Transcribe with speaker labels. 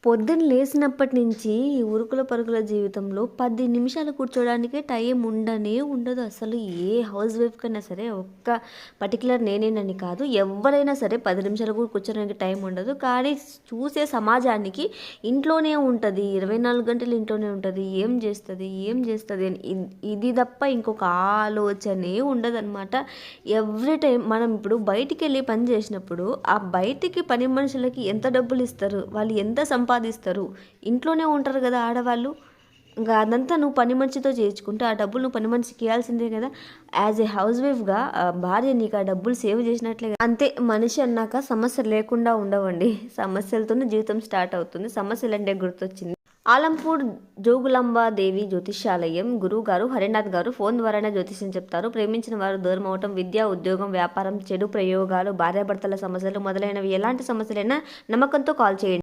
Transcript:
Speaker 1: పొద్దున్న లేసినప్పటి నుంచి ఈ ఉరుకుల పరుగుల జీవితంలో 10 నిమిషాలు కూర్చోడానికే టైం ఉండనే ఉండదు. అసలు ఏ హౌస్ వైఫ్ కన్నా సరే, ఒక్క పర్టిక్యులర్ నేనేనని కాదు, ఎవ్వరైనా సరే 10 నిమిషాలు కూడా కూర్చోడానికి టైం ఉండదు. కానీ చూసే సమాజానికి ఇంట్లోనే ఉంటుంది, 24 గంటలు ఇంట్లోనే ఉంటుంది, ఏం చేస్తుంది అని ఇది తప్ప ఇంకొక ఆలోచనే ఉండదన్నమాట. ఎవ్రీ టైం మనం ఇప్పుడు బయటికి వెళ్ళి పని చేసినప్పుడు ఆ బయటికి పని మనుషులకి ఎంత డబ్బులు ఇస్తారు, వాళ్ళు ఎంత సంపాదిస్తారు, ఇంట్లోనే ఉంటారు కదా ఆడవాళ్ళు. ఇంకా అదంతా నువ్వు పని మనిషితో చేయించుకుంటే ఆ డబ్బులు నువ్వు పని మనిషికి ఇవ్వాల్సిందే కదా. యాజ్ ఏ హౌస్ వైఫ్గా భార్య నీకు ఆ డబ్బులు సేవ్ చేసినట్లే కదా. అంతే, మనిషి అన్నాక సమస్యలు లేకుండా ఉండవండి. సమస్యలతోనే జీవితం స్టార్ట్ అవుతుంది. సమస్యలు అంటే గుర్తొచ్చింది, ఆలంపూర్ జోగులాంబాదేవి జ్యోతిష్యాలయం గురువు గారు హరినాథ్ గారు ఫోన్ ద్వారానే జ్యోతిష్యం చెప్తారు. ప్రేమించిన వారు దూరం అవటం, విద్య, ఉద్యోగం, వ్యాపారం, చెడు ప్రయోగాలు, భార్యాభర్తల సమస్యలు మొదలైనవి ఎలాంటి సమస్యలైనా నమ్మకంతో కాల్ చేయండి.